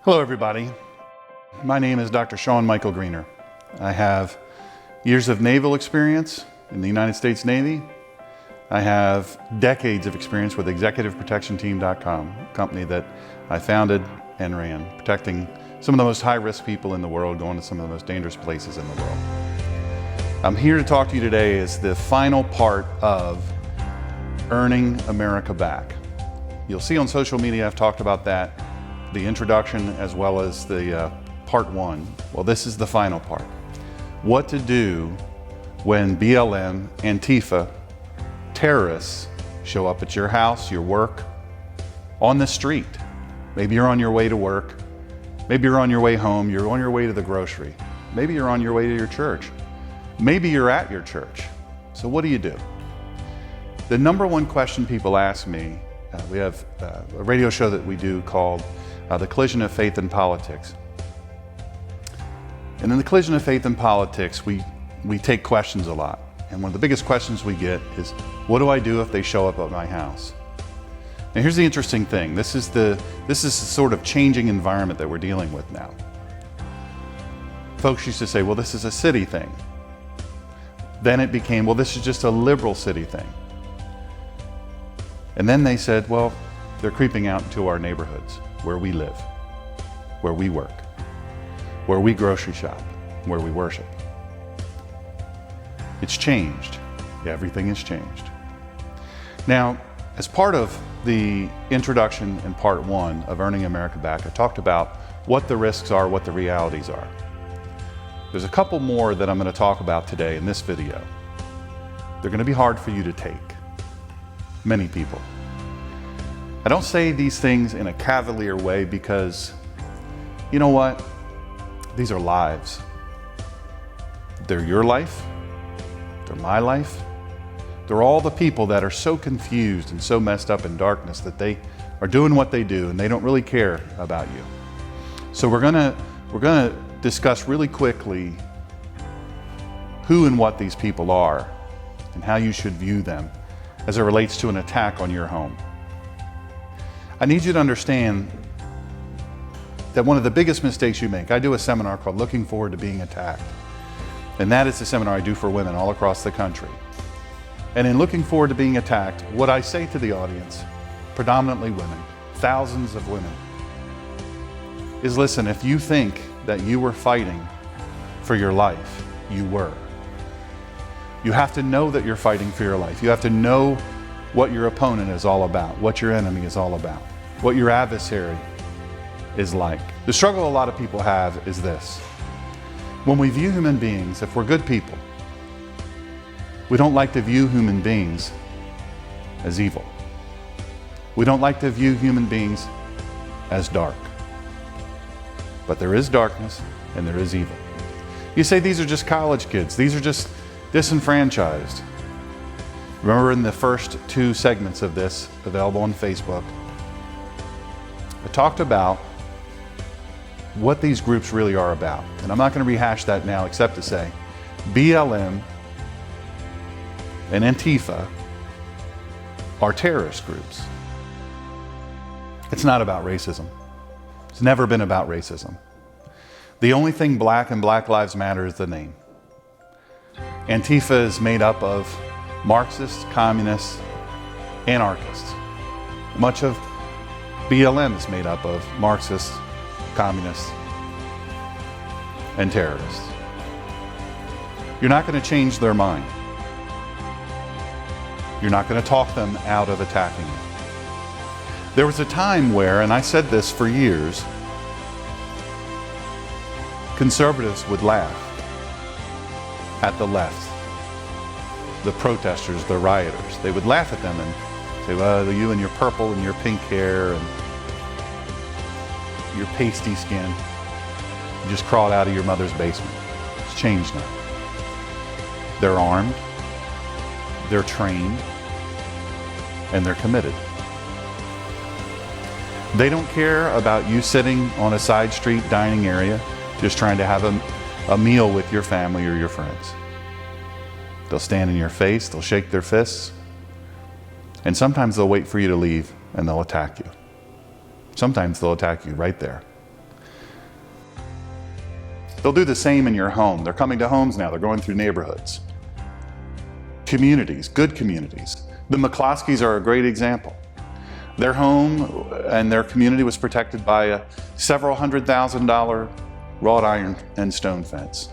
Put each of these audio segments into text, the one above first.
Hello everybody, my name is Dr. Sean Michael Greener. I have years of naval experience in the United States Navy. I have decades of experience with ExecutiveProtectionTeam.com, a company that I founded and ran, protecting some of the most high-risk people in the world, going to some of the most dangerous places in the world. I'm here to talk to you today as the final part of Earning America Back. You'll see on social media I've talked about that, the introduction as well as the part one. Well, this is the final part. What to do when BLM, Antifa, terrorists show up at your house, your work, on the street. Maybe you're on your way to work. Maybe you're on your way home. You're on your way to the grocery. Maybe you're on your way to your church. Maybe you're at your church. So what do? The number one question people ask me, we have a radio show that we do called The Collision of Faith and Politics. And in the Collision of Faith and Politics, we take questions a lot. And one of the biggest questions we get is, what do I do if they show up at my house? And here's the interesting thing. This is the sort of changing environment that we're dealing with now. Folks used to say, well, this is a city thing. Then it became, well, this is just a liberal city thing. And then they said, well, they're creeping out into our neighborhoods, where we live, where we work, where we grocery shop, where we worship. It's changed. Everything has changed. Now, as part of the introduction in part one of Earning America Back, I talked about what the risks are, what the realities are. There's a couple more that I'm going to talk about today in this video. They're going to be hard for you to take. Many people. I don't say these things in a cavalier way because, you know what? These are lives. They're your life. They're my life. They're all the people that are so confused and so messed up in darkness that they are doing what they do and they don't really care about you. So we're gonna discuss really quickly who and what these people are and how you should view them as it relates to an attack on your home. I need you to understand that one of the biggest mistakes you make, I do a seminar called Looking Forward to Being Attacked. And that is the seminar I do for women all across the country. And in Looking Forward to Being Attacked, what I say to the audience, predominantly women, thousands of women, is listen, if you think that you were fighting for your life, you were. You have to know that you're fighting for your life. You have to know what your opponent is all about, what your enemy is all about, what your adversary is like. The struggle a lot of people have is this. When we view human beings, if we're good people, we don't like to view human beings as evil. We don't like to view human beings as dark. But there is darkness and there is evil. You say these are just college kids. These are just disenfranchised. Remember in the first two segments of this, available on Facebook, I talked about what these groups really are about. And I'm not going to rehash that now except to say BLM and Antifa are terrorist groups. It's not about racism. It's never been about racism. The only thing black and Black Lives Matter is the name. Antifa is made up of Marxists, communists, anarchists. Much of BLM is made up of Marxists, communists, and terrorists. You're not going to change their mind. You're not going to talk them out of attacking you. There was a time where, and I said this for years, conservatives would laugh at the left, the protesters, the rioters. They would laugh at them and say, well, you and your purple and your pink hair and your pasty skin, you just crawled out of your mother's basement. It's changed now. They're armed, they're trained, and they're committed. They don't care about you sitting on a side street dining area just trying to have a meal with your family or your friends. They'll stand in your face, they'll shake their fists, and sometimes they'll wait for you to leave and they'll attack you. Sometimes they'll attack you right there. They'll do the same in your home. They're coming to homes now. They're going through neighborhoods. Communities, good communities. The McCloskeys are a great example. Their home and their community was protected by a several $100,000 wrought iron and stone fence.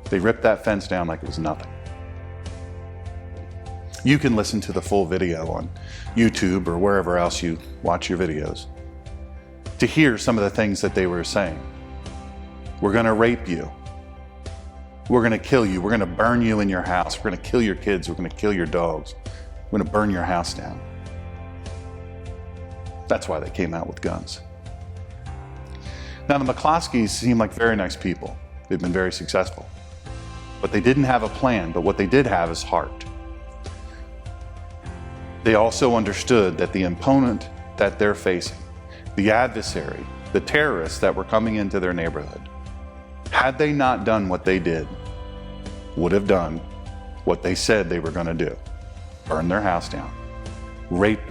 They ripped that fence down like it was nothing. You can listen to the full video on YouTube or wherever else you watch your videos to hear some of the things that they were saying. We're going to rape you. We're going to kill you. We're going to burn you in your house. We're going to kill your kids. We're going to kill your dogs. We're going to burn your house down. That's why they came out with guns. Now, the McCloskeys seem like very nice people. They've been very successful. But they didn't have a plan, but what they did have is heart. They also understood that the opponent that they're facing, the adversary, the terrorists that were coming into their neighborhood, had they not done what they did, would have done what they said they were going to do. Burn their house down, rape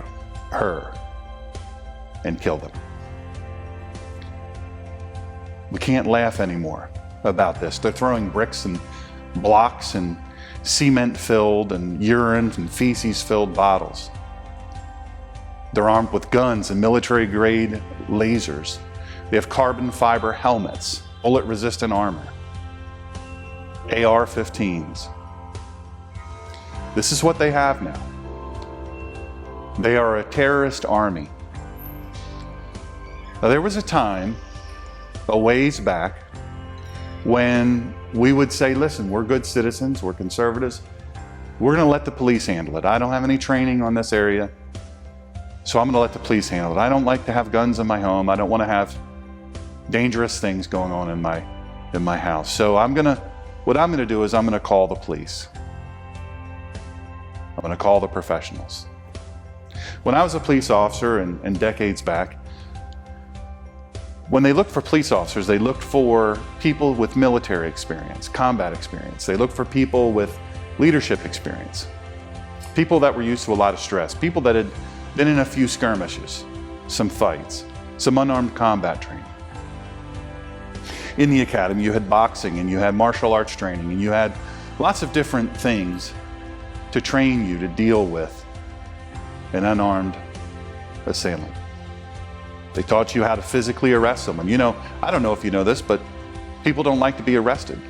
her, and kill them. We can't laugh anymore about this. They're throwing bricks and blocks and cement-filled and urine and feces-filled bottles. They're armed with guns and military-grade lasers. They have carbon fiber helmets, bullet-resistant armor, AR-15s. This is what they have now. They are a terrorist army. Now, there was a time, a ways back, when we would say, listen, we're good citizens, we're conservatives, we're going to let the police handle it. I don't have any training on this area, so I'm going to let the police handle it. I don't like to have guns in my home. I don't want to have dangerous things going on in my house. So what I'm going to do is I'm going to call the police. I'm going to call the professionals. When I was a police officer and decades back, when they looked for police officers, they looked for people with military experience, combat experience. They looked for people with leadership experience, people that were used to a lot of stress, people that had been in a few skirmishes, some fights, some unarmed combat training. In the academy, you had boxing and you had martial arts training and you had lots of different things to train you to deal with an unarmed assailant. They taught you how to physically arrest someone. You know, I don't know if you know this, but people don't like to be arrested.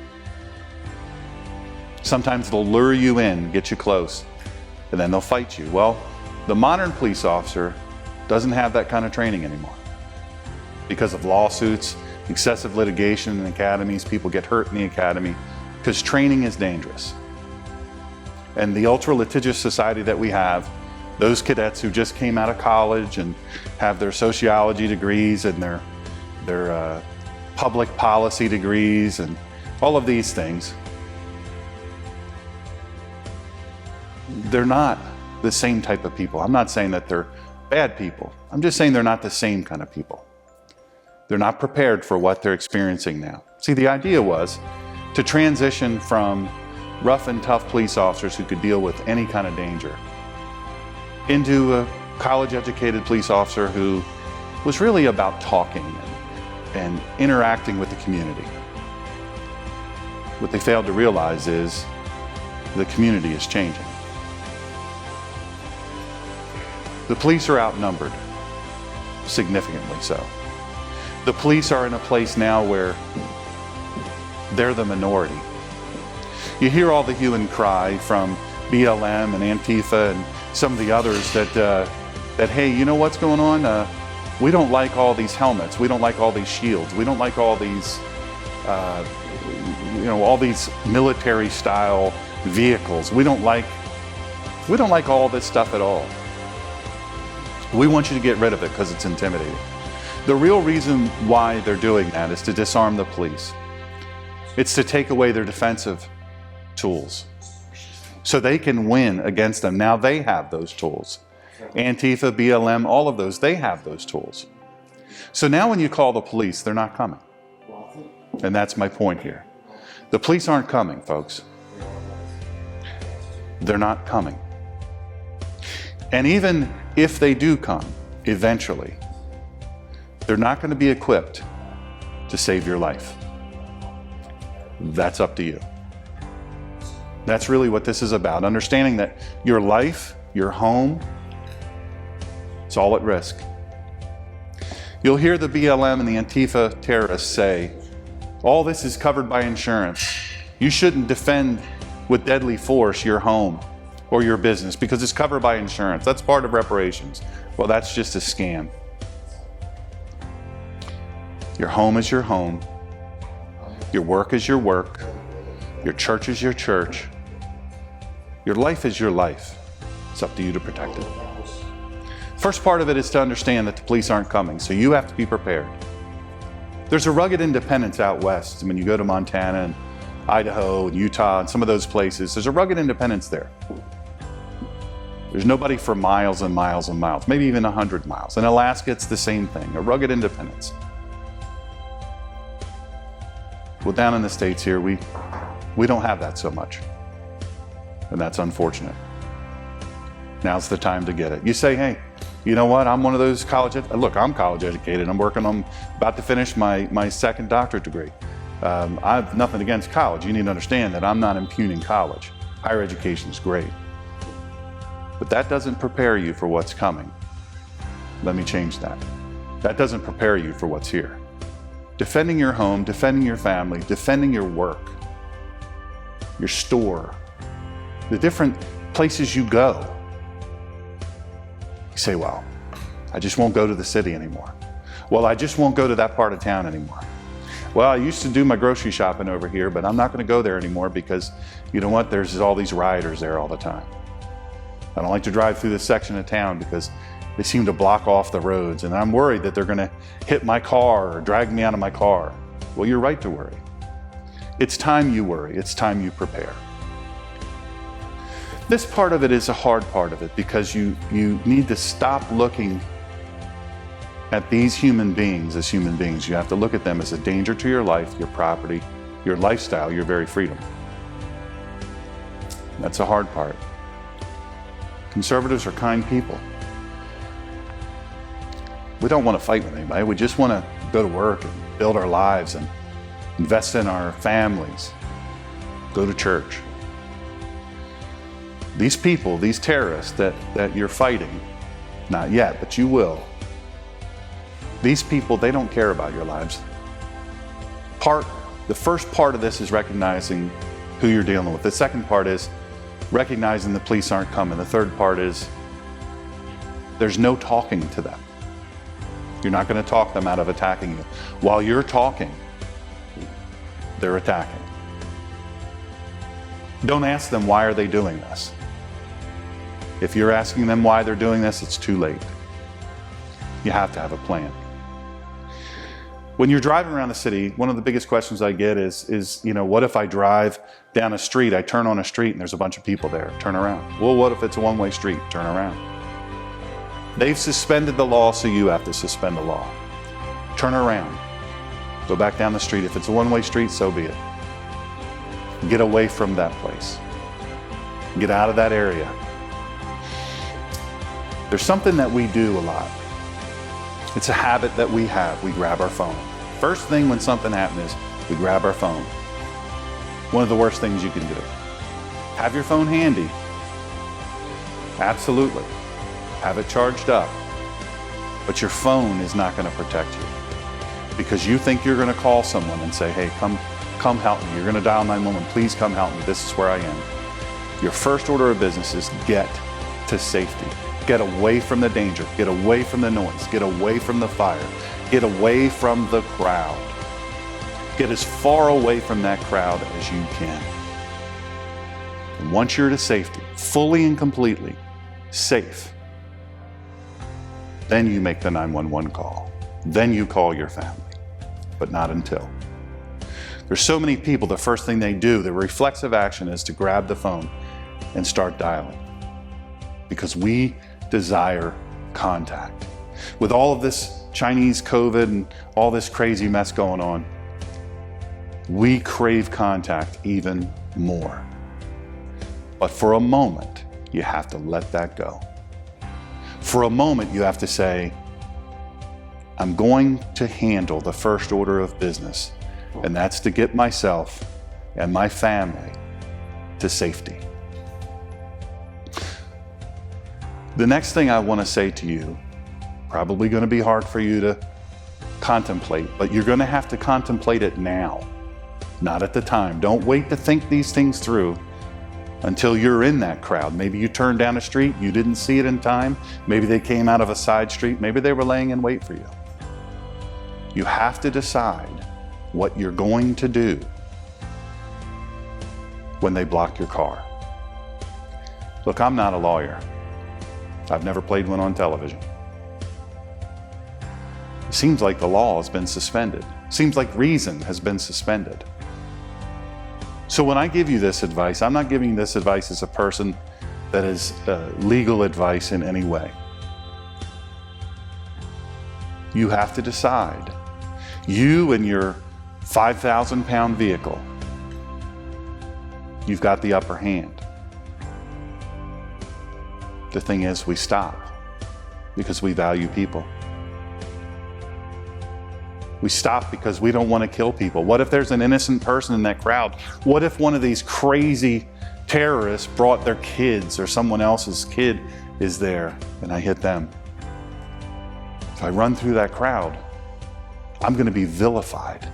Sometimes they'll lure you in, get you close, and then they'll fight you. Well, the modern police officer doesn't have that kind of training anymore. Because of lawsuits, excessive litigation in academies, people get hurt in the academy, because training is dangerous. And the ultra-litigious society that we have, those cadets who just came out of college and have their sociology degrees and their public policy degrees and all of these things, they're not the same type of people. I'm not saying that they're bad people. I'm just saying they're not the same kind of people. They're not prepared for what they're experiencing now. See, the idea was to transition from rough and tough police officers who could deal with any kind of danger into a college-educated police officer who was really about talking and interacting with the community. What they failed to realize is the community is changing. The police are outnumbered, significantly so. The police are in a place now where they're the minority. You hear all the hue and cry from BLM and Antifa and some of the others that hey, you know what's going on? We don't like all these helmets. We don't like all these shields. We don't like all these, all these military-style vehicles. We don't like all this stuff at all. We want you to get rid of it because it's intimidating. The real reason why they're doing that is to disarm the police. It's to take away their defensive tools so they can win against them. Now they have those tools. Antifa, BLM, all of those, they have those tools. So now when you call the police, they're not coming. And that's my point here. The police aren't coming, folks. They're not coming. And even if they do come, eventually, they're not going to be equipped to save your life. That's up to you. That's really what this is about. Understanding that your life, your home, it's all at risk. You'll hear the BLM and the Antifa terrorists say, all this is covered by insurance. You shouldn't defend with deadly force your home or your business because it's covered by insurance. That's part of reparations. Well, that's just a scam. Your home is your home. Your work is your work. Your church is your church. Your life is your life. It's up to you to protect it. First part of it is to understand that the police aren't coming, so you have to be prepared. There's a rugged independence out west. When you go to Montana and Idaho and Utah and some of those places, there's a rugged independence there. There's nobody for miles and miles and miles, maybe even 100 miles. In Alaska, it's the same thing, a rugged independence. Well, down in the States here, we don't have that so much. And that's unfortunate. Now's the time to get it. You say, hey, you know what? I'm one of those look, I'm college educated. I'm about to finish my second doctorate degree. I have nothing against college. You need to understand that I'm not impugning college. Higher education is great. But that doesn't prepare you for what's coming. Let me change that. That doesn't prepare you for what's here. Defending your home, defending your family, defending your work, your store, the different places you go. You say, well, I just won't go to the city anymore. Well, I just won't go to that part of town anymore. Well, I used to do my grocery shopping over here, but I'm not going to go there anymore because, you know what, there's all these rioters there all the time. I don't like to drive through this section of town because they seem to block off the roads, and I'm worried that they're going to hit my car or drag me out of my car. Well, you're right to worry. It's time you worry. It's time you prepare. This part of it is a hard part of it because you need to stop looking at these human beings as human beings. You have to look at them as a danger to your life, your property, your lifestyle, your very freedom. That's a hard part. Conservatives are kind people. We don't want to fight with anybody. We just want to go to work and build our lives and invest in our families, go to church. These people, these terrorists that you're fighting, not yet, but you will. These people, they don't care about your lives. The first part of this is recognizing who you're dealing with. The second part is recognizing the police aren't coming. The third part is there's no talking to them. You're not going to talk them out of attacking you. While you're talking, they're attacking. Don't ask them, why are they doing this? If you're asking them why they're doing this, it's too late. You have to have a plan. When you're driving around the city, one of the biggest questions I get is, what if I drive down a street, I turn on a street and there's a bunch of people there, turn around. Well, what if it's a one-way street, turn around. They've suspended the law, so you have to suspend the law. Turn around, go back down the street. If it's a one-way street, so be it. Get away from that place. Get out of that area. There's something that we do a lot. It's a habit that we have. We grab our phone. First thing when something happens is we grab our phone. One of the worst things you can do. Have your phone handy. Absolutely. Have it charged up. But your phone is not going to protect you. Because you think you're going to call someone and say, hey, come help me. You're going to dial 911. Please come help me. This is where I am. Your first order of business is get to safety. Get away from the danger. Get away from the noise. Get away from the fire. Get away from the crowd. Get as far away from that crowd as you can. And once you're to safety, fully and completely safe, then you make the 911 call. Then you call your family, but not until. There's so many people, the first thing they do, the reflexive action is to grab the phone and start dialing. Because we desire contact. With all of this Chinese COVID and all this crazy mess going on, we crave contact even more. But for a moment, you have to let that go. For a moment, you have to say, I'm going to handle the first order of business, and that's to get myself and my family to safety. The next thing I want to say to you, probably going to be hard for you to contemplate, but you're going to have to contemplate it now, not at the time. Don't wait to think these things through until you're in that crowd. Maybe you turned down a street, you didn't see it in time. Maybe they came out of a side street. Maybe they were laying in wait for you. You have to decide what you're going to do when they block your car. Look, I'm not a lawyer. I've never played one on television. It seems like the law has been suspended. It seems like reason has been suspended. So when I give you this advice, I'm not giving this advice as a person that is legal advice in any way. You have to decide. You and your 5,000-pound vehicle, you've got the upper hand. The thing is, we stop because we value people. We stop because we don't want to kill people. What if there's an innocent person in that crowd? What if one of these crazy terrorists brought their kids, or someone else's kid is there and I hit them? If I run through that crowd, I'm going to be vilified.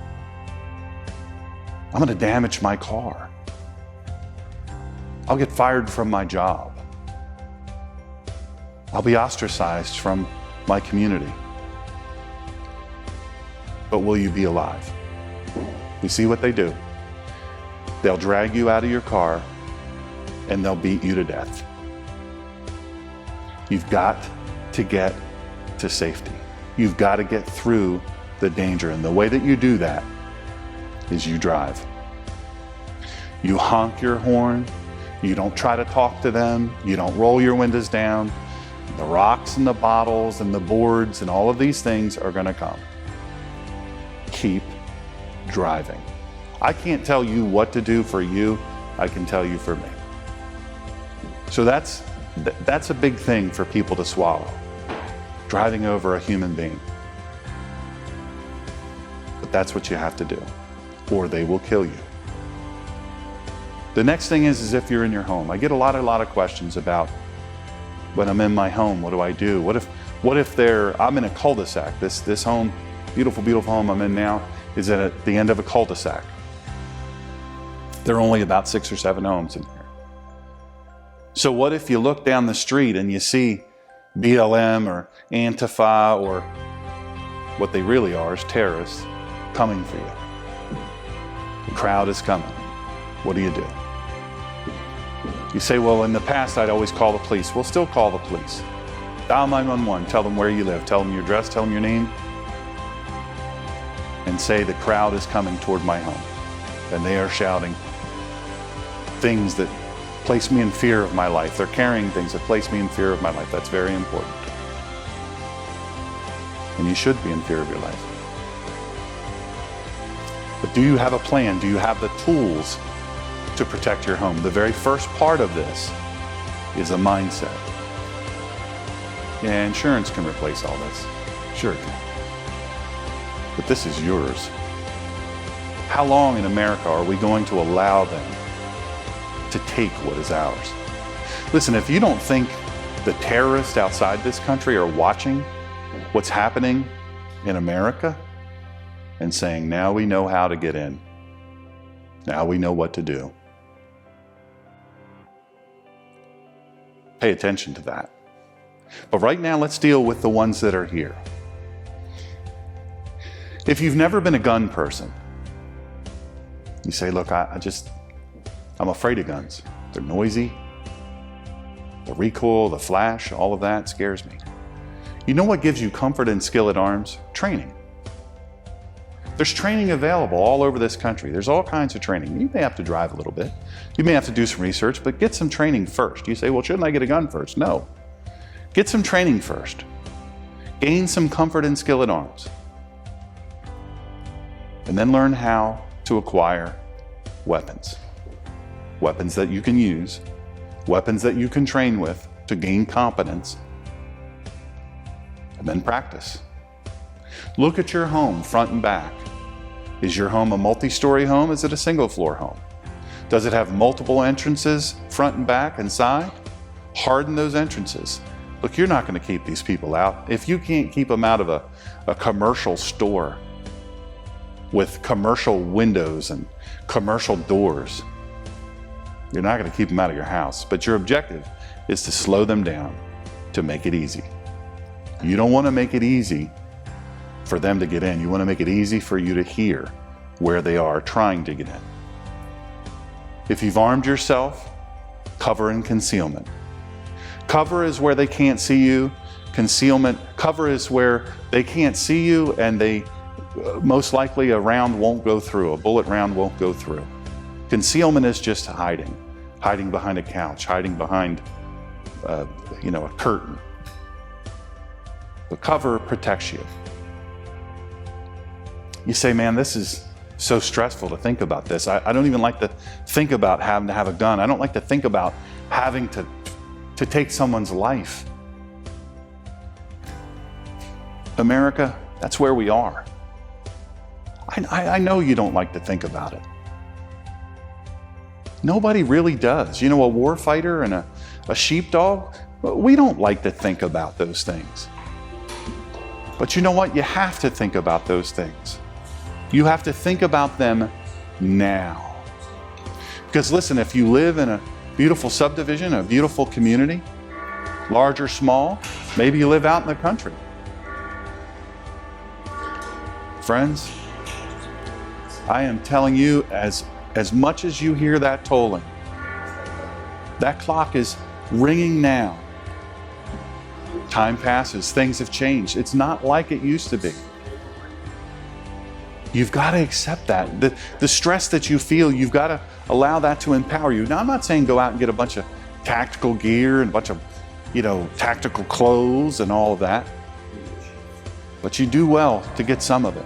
I'm going to damage my car. I'll get fired from my job. I'll be ostracized from my community. But will you be alive? You see what they do? They'll drag you out of your car and they'll beat you to death. You've got to get to safety. You've got to get through the danger. And the way that you do that is you drive. You honk your horn. You don't try to talk to them. You don't roll your windows down. The rocks and the bottles and the boards and all of these things are going to come. Keep driving. I can't tell you what to do for you. I can tell you for me. So that's a big thing for people to swallow. Driving over a human being. But that's what you have to do, or they will kill you. The next thing is if you're in your home. I get a lot of questions about when I'm in my home, what do I do? What if I'm in a cul-de-sac? This home, beautiful home I'm in now, is at the end of a cul-de-sac. There are only about 6 or 7 homes in here. So what if you look down the street and you see BLM or Antifa, or what they really are is terrorists coming for you? The crowd is coming. What do? You say, well, in the past I'd always call the police. Well, still call the police. Dial 911, tell them where you live, tell them your address, tell them your name, and say the crowd is coming toward my home. And they are shouting things that place me in fear of my life. They're carrying things that place me in fear of my life. That's very important. And you should be in fear of your life. But do you have a plan? Do you have the tools to protect your home? The very first part of this is a mindset. Yeah, insurance can replace all this. Sure it can. But this is yours. How long in America are we going to allow them to take what is ours? Listen, if you don't think the terrorists outside this country are watching what's happening in America and saying, now we know how to get in. Now we know what to do. Pay attention to that. But right now, let's deal with the ones that are here. If you've never been a gun person, you say, look, I'm afraid of guns. They're noisy. The recoil, the flash, all of that scares me. You know what gives you comfort and skill at arms? Training. There's training available all over this country. There's all kinds of training. You may have to drive a little bit. You may have to do some research, but get some training first. You say, well, shouldn't I get a gun first? No. Get some training first. Gain some comfort and skill at arms. And then learn how to acquire weapons. Weapons that you can use. Weapons that you can train with to gain competence. And then practice. Look at your home front and back. Is your home a multi-story home? Is it a single floor home? Does it have multiple entrances, front and back and side? Harden those entrances. Look, you're not going to keep these people out. If you can't keep them out of a commercial store with commercial windows and commercial doors, you're not going to keep them out of your house. But your objective is to slow them down, to make it easy. You don't want to make it easy for them to get in. You want to make it easy for you to hear where they are trying to get in. If you've armed yourself, cover and concealment. Cover is where they can't see you. Concealment, cover is where they can't see you and they most likely a round won't go through, a bullet round won't go through. Concealment is just hiding behind a couch, hiding behind a curtain. But cover protects you. You say, man, this is so stressful to think about this. I don't even like to think about having to have a gun. I don't like to think about having to take someone's life. America, that's where we are. I know you don't like to think about it. Nobody really does. You know, a war fighter and a sheepdog, we don't like to think about those things. But you know what? You have to think about those things. You have to think about them now. Because listen, if you live in a beautiful subdivision, a beautiful community, large or small, maybe you live out in the country. Friends, I am telling you, as much as you hear that tolling, that clock is ringing now. Time passes, things have changed. It's not like it used to be. You've got to accept that. The stress that you feel, you've got to allow that to empower you. Now, I'm not saying go out and get a bunch of tactical gear and a bunch of, tactical clothes and all of that. But you do well to get some of it.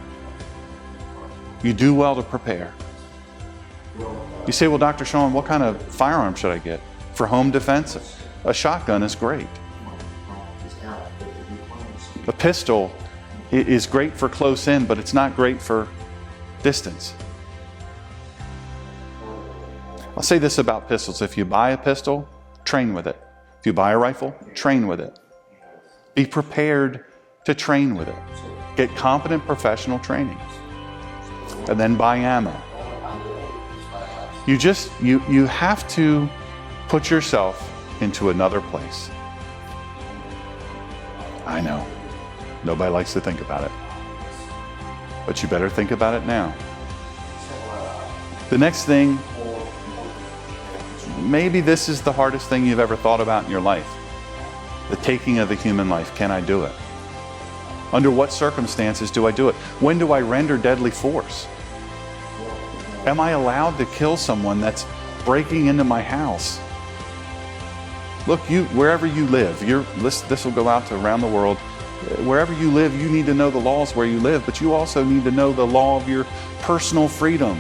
You do well to prepare. You say, well, Dr. Sean, what kind of firearm should I get for home defense? A shotgun is great. A pistol is great for close in, but it's not great for distance. I'll say this about pistols. If you buy a pistol, train with it. If you buy a rifle, train with it. Be prepared to train with it. Get competent professional training. And then buy ammo. You have to put yourself into another place. I know. Nobody likes to think about it. But you better think about it now. The next thing, maybe this is the hardest thing you've ever thought about in your life. The taking of a human life. Can I do it? Under what circumstances do I do it? When do I render deadly force? Am I allowed to kill someone that's breaking into my house? Look, wherever you live, this will go out to around the world. Wherever you live, you need to know the laws where you live, but you also need to know the law of your personal freedom,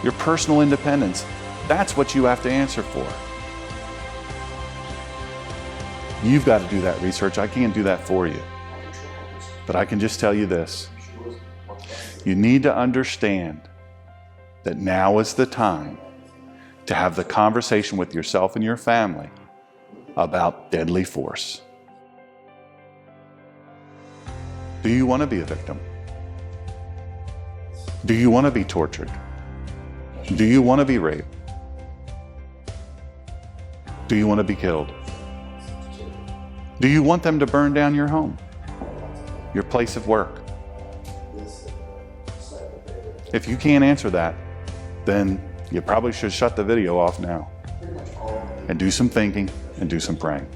your personal independence. That's what you have to answer for. You've got to do that research. I can't do that for you. But I can just tell you this. You need to understand that now is the time to have the conversation with yourself and your family about deadly force. Do you want to be a victim? Do you want to be tortured? Do you want to be raped? Do you want to be killed? Do you want them to burn down your home, your place of work? If you can't answer that, then you probably should shut the video off now and do some thinking and do some praying.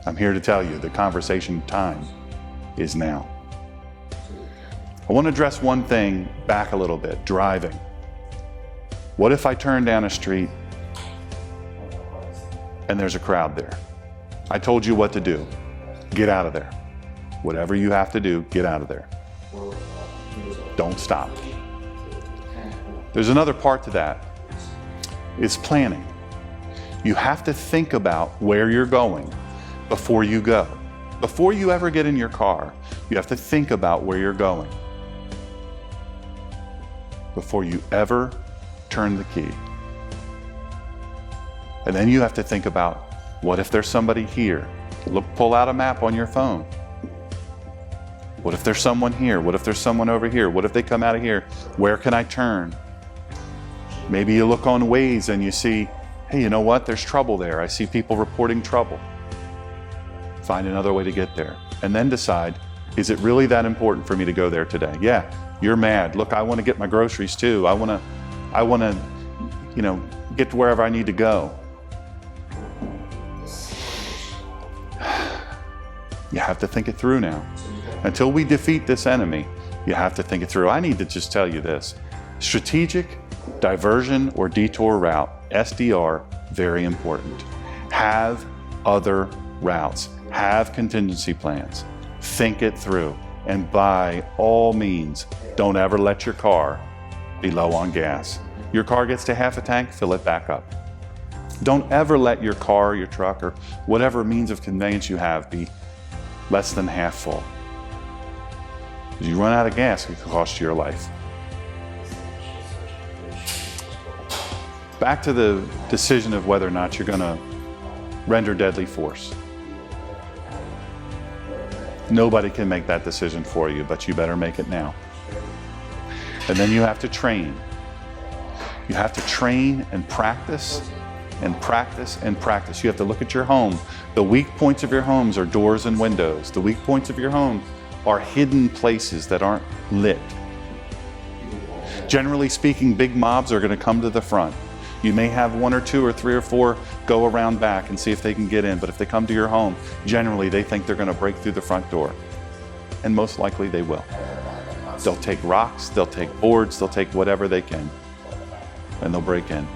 I'm here to tell you the conversation time is now. I want to address one thing back a little bit, driving. What if I turn down a street and there's a crowd there? I told you what to do. Get out of there. Whatever you have to do, get out of there. Don't stop. There's another part to that. It's planning. You have to think about where you're going before you go. Before you ever get in your car, you have to think about where you're going. Before you ever turn the key. And then you have to think about, what if there's somebody here? Pull out a map on your phone. What if there's someone here? What if there's someone over here? What if they come out of here? Where can I turn? Maybe you look on Waze and you see, hey, you know what? There's trouble there. I see people reporting trouble. Find another way to get there. And then decide, is it really that important for me to go there today? Yeah, you're mad. Look, I want to get my groceries too. I want to, get to wherever I need to go. You have to think it through now. Until we defeat this enemy, you have to think it through. I need to just tell you this. Strategic diversion or detour route, SDR, very important. Have other routes. Have contingency plans. Think it through. And by all means, don't ever let your car be low on gas. Your car gets to half a tank, fill it back up. Don't ever let your car, your truck, or whatever means of conveyance you have be less than half full. If you run out of gas, it could cost you your life. Back to the decision of whether or not you're going to render deadly force. Nobody can make that decision for you, but you better make it now. And then you have to train. You have to train and practice and practice and practice. You have to look at your home. The weak points of your homes are doors and windows. The weak points of your home are hidden places that aren't lit. Generally speaking, big mobs are going to come to the front. You may have 1 or 2 or 3 or 4 go around back and see if they can get in, but if they come to your home, generally they think they're going to break through the front door. And most likely they will. They'll take rocks, they'll take boards, they'll take whatever they can, and they'll break in.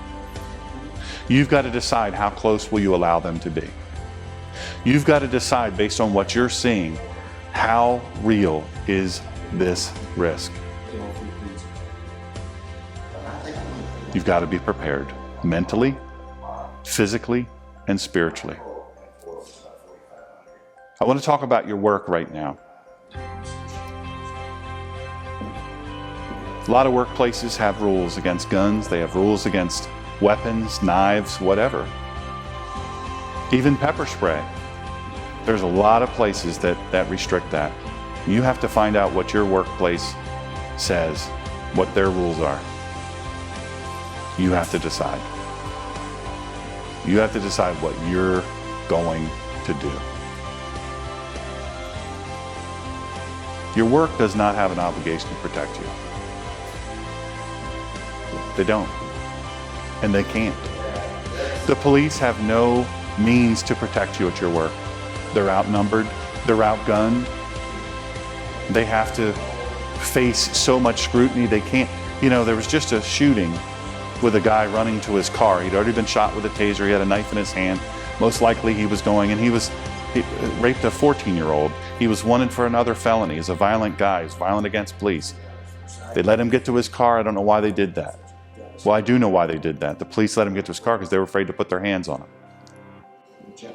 You've got to decide how close will you allow them to be. You've got to decide based on what you're seeing, how real is this risk? You've got to be prepared mentally, physically, and spiritually. I want to talk about your work right now. A lot of workplaces have rules against guns. They have rules against weapons, knives, whatever. Even pepper spray. There's a lot of places that restrict that. You have to find out what your workplace says, what their rules are. You have to decide. You have to decide what you're going to do. Your work does not have an obligation to protect you. They don't. And they can't. The police have no means to protect you at your work. They're outnumbered, they're outgunned. They have to face so much scrutiny they can't. There was just a shooting with a guy running to his car. He'd already been shot with a taser, he had a knife in his hand. Most likely he raped a 14-year-old. He was wanted for another felony. He's a violent guy, he's violent against police. They let him get to his car. I don't know why they did that. Well, I do know why they did that. The police let him get to his car because they were afraid to put their hands on him.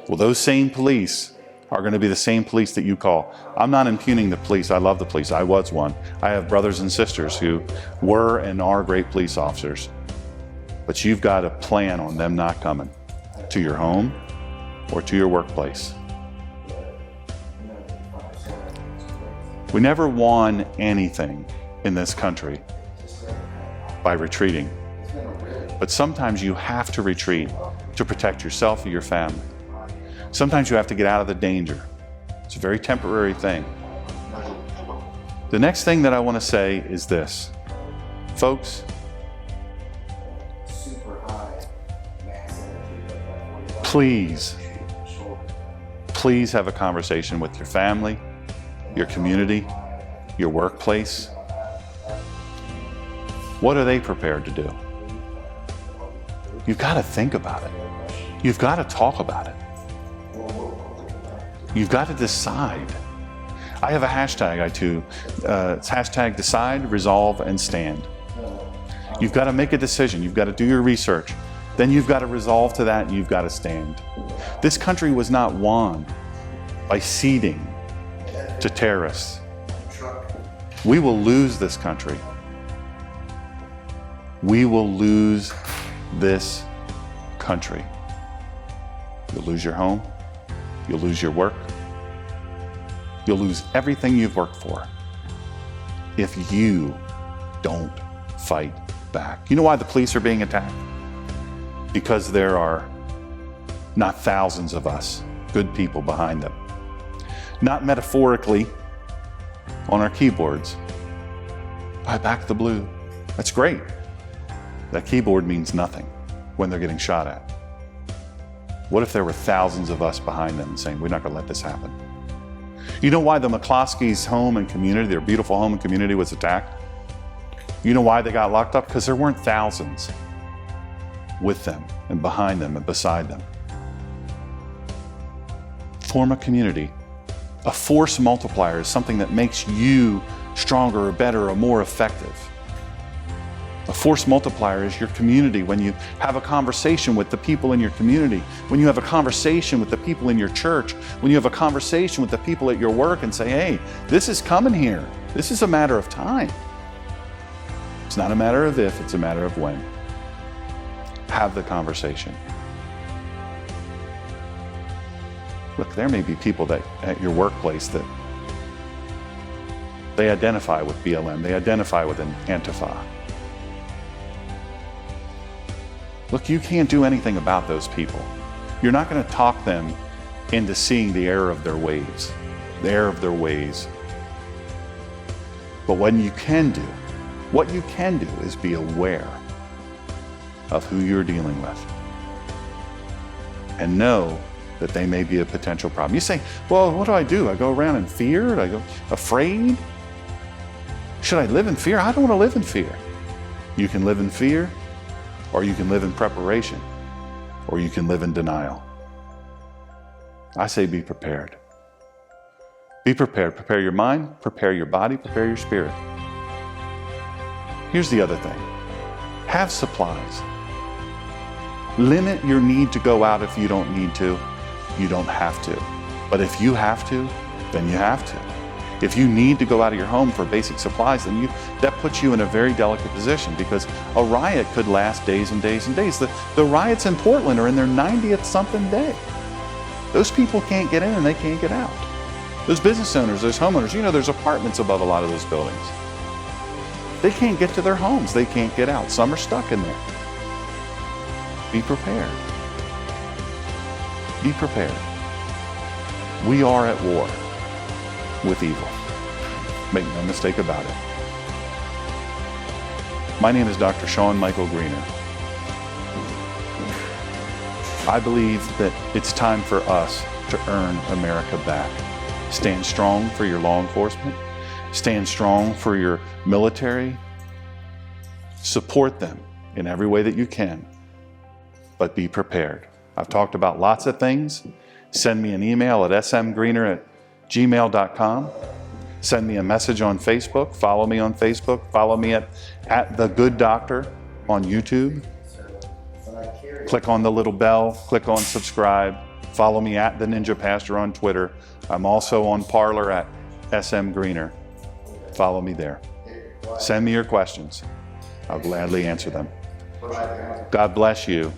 Well, those same police are going to be the same police that you call. I'm not impugning the police. I love the police. I was one. I have brothers and sisters who were and are great police officers. But you've got to plan on them not coming to your home or to your workplace. We never won anything in this country by retreating. But sometimes you have to retreat to protect yourself or your family. Sometimes you have to get out of the danger. It's a very temporary thing. The next thing that I want to say is this. Folks, please have a conversation with your family, your community, your workplace. What are they prepared to do? You've got to think about it. You've got to talk about it. You've got to decide. I have a hashtag it's hashtag decide, resolve, and stand. You've got to make a decision. You've got to do your research. Then you've got to resolve to that and you've got to stand. This country was not won by ceding to terrorists. We will lose this country. we will lose this country. You'll lose your home. You'll lose your work. You'll lose everything you've worked for if you don't fight back. You know why the police are being attacked? Because there are not thousands of us, good people behind them. Not metaphorically on our keyboards. I back the blue. That's great. That keyboard means nothing when they're getting shot at. What if there were thousands of us behind them saying, we're not going to let this happen? You know why the McCloskey's home and community, their beautiful home and community, was attacked? You know why they got locked up? Because there weren't thousands with them and behind them and beside them. Form a community. A force multiplier is something that makes you stronger or better or more effective. A force multiplier is your community. When you have a conversation with the people in your community, when you have a conversation with the people in your church, when you have a conversation with the people at your work and say, hey, this is coming here. This is a matter of time. It's not a matter of if, it's a matter of when. Have the conversation. Look, there may be people that at your workplace that they identify with BLM, they identify with an Antifa. Look, you can't do anything about those people. You're not going to talk them into seeing the error of their ways, the error of their ways. But what you can do is be aware of who you're dealing with and know that they may be a potential problem. You say, well, what do? I go around in fear? Do I go afraid? Should I live in fear? I don't want to live in fear. You can live in fear, or you can live in preparation, or you can live in denial. I say be prepared. Be prepared. Prepare your mind, prepare your body, prepare your spirit. Here's the other thing. Have supplies. Limit your need to go out if you don't need to. You don't have to. But if you have to, then you have to. If you need to go out of your home for basic supplies, then that puts you in a very delicate position, because a riot could last days and days and days. The riots in Portland are in their 90th something day. Those people can't get in and they can't get out. Those business owners, those homeowners, there's apartments above a lot of those buildings. They can't get to their homes. They can't get out. Some are stuck in there. Be prepared. Be prepared. We are at war with evil. Make no mistake about it. My name is Dr. Sean Michael Greener. I believe that it's time for us to earn America back. Stand strong for your law enforcement. Stand strong for your military. Support them in every way that you can, but be prepared. I've talked about lots of things. Send me an email at smgreener@gmail.com. Send me a message on Facebook. Follow me on Facebook. Follow me at The Good Doctor on YouTube. Click on the little bell. Click on subscribe. Follow me at The Ninja Pastor on Twitter. I'm also on Parler at smgreener. Follow me there. Send me your questions. I'll gladly answer them. God bless you,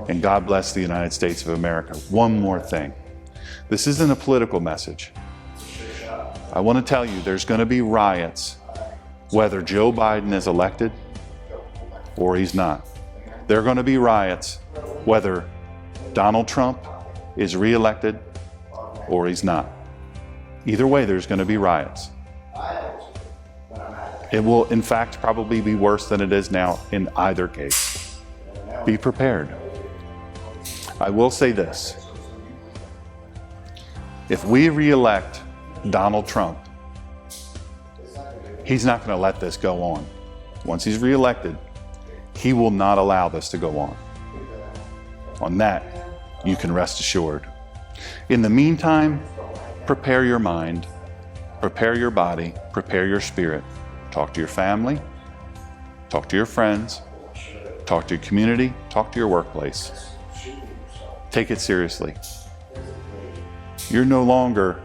and God bless the United States of America. One more thing. This isn't a political message. I want to tell you there's going to be riots whether Joe Biden is elected or he's not. There are going to be riots whether Donald Trump is reelected or he's not. Either way, there's going to be riots. It will, in fact, probably be worse than it is now in either case. Be prepared. I will say this. If we reelect Donald Trump, he's not going to let this go on. Once he's reelected, he will not allow this to go on. On that, you can rest assured. In the meantime, prepare your mind, prepare your body, prepare your spirit. Talk to your family, talk to your friends, talk to your community, talk to your workplace. Take it seriously. You're no longer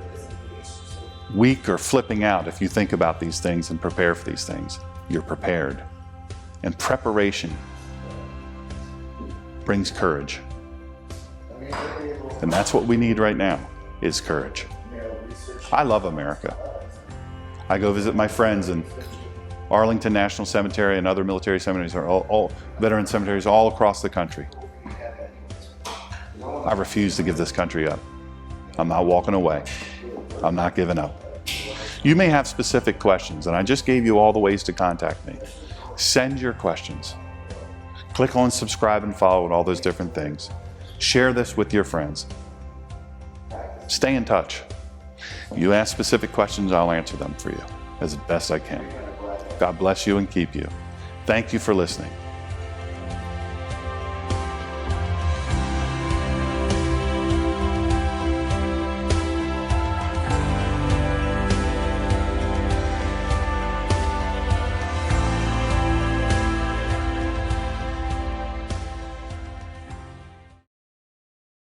weak or flipping out if you think about these things and prepare for these things. You're prepared. And preparation brings courage. And that's what we need right now, is courage. I love America. I go visit my friends in Arlington National Cemetery and other military cemeteries, or all veteran cemeteries all across the country. I refuse to give this country up. I'm not walking away. I'm not giving up. You may have specific questions, and I just gave you all the ways to contact me. Send your questions. Click on subscribe and follow and all those different things. Share this with your friends. Stay in touch. You ask specific questions, I'll answer them for you as best I can. God bless you and keep you. Thank you for listening.